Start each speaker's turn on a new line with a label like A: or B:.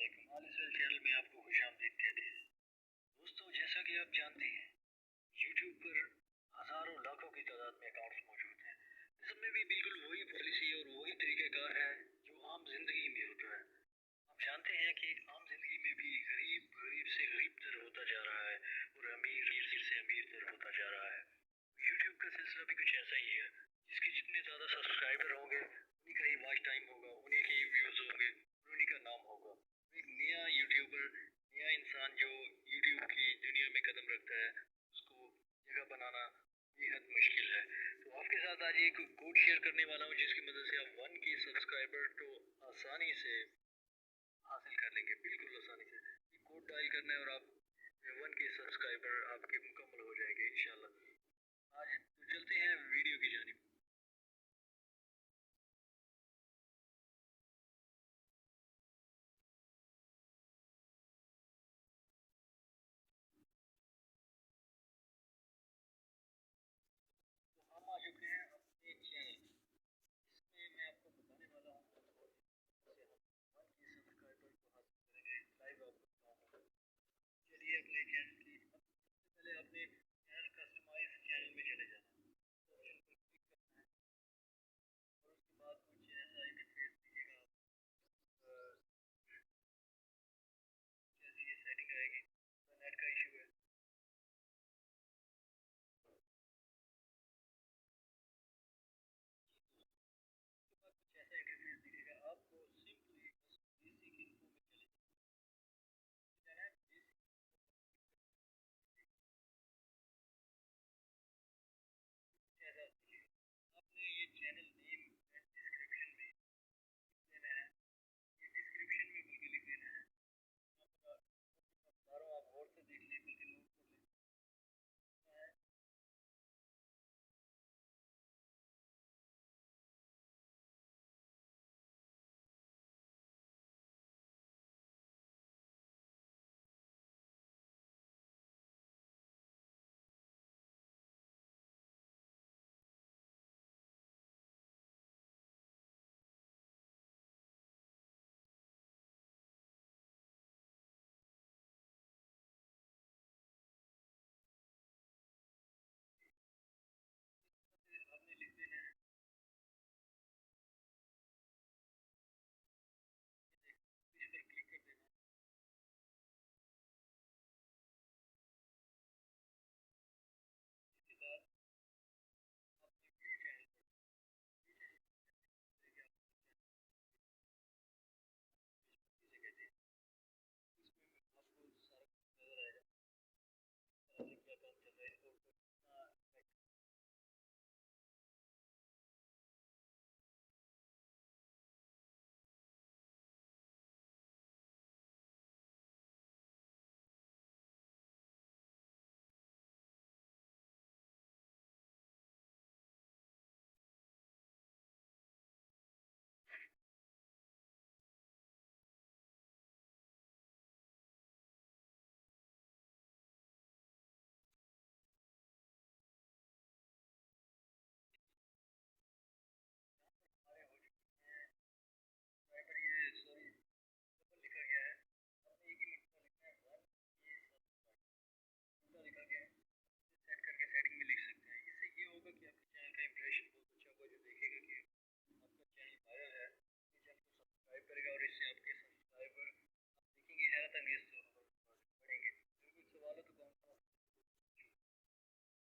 A: अस्सलामुअलैकुम all is well channel में आपको खुशामदीद कहते हैं। दोस्तों, जैसा कि आप जानते हैं, यूट्यूब पर हज़ारों लाखों की तादाद में अकाउंट्स मौजूद हैं। इसमें भी बिल्कुल वही पॉलिसी और वही तरीक़ाकार है जो आम ज़िंदगी में होता है। आप जानते हैं कि आम ज़िंदगी में भी गरीब गरीब से गरीब तर होता जा रहा है और अमीर से अमीर तर होता जा रहा है। यूट्यूब का सिलसिला भी कुछ ऐसा ही है। जिसके जितने ज़्यादा सब्सक्राइबर होंगे, उन्हीं का ही वॉच टाइम होगा, उन्हीं के ही व्यूज़ होंगे, उन्हीं का नाम होगा। एक नया यूट्यूबर, नया इंसान जो यूट्यूब की दुनिया में कदम रखता है, उसको जगह बनाना बेहद मुश्किल है। तो आपके साथ आज एक कोड शेयर करने वाला हूँ, जिसकी मदद से आप 1 के सब्सक्राइबर तो आसानी से हासिल कर लेंगे, बिल्कुल आसानी से। ये कोड डायल करना है और आप 1 के सब्सक्राइबर आपके मुकम्मल हो जाएंगे इंशाल्लाह। आज तो चलते हैं वीडियो की जानिब। तो हम आ चुके हैं अपने चैनल। इसमें मैं आपको बताने वाला हूँ कैसे हम 1 के सब्सक्राइबर को हासिल करेंगे। लाइव आपको बताऊंगा। चलिए अपने चैनल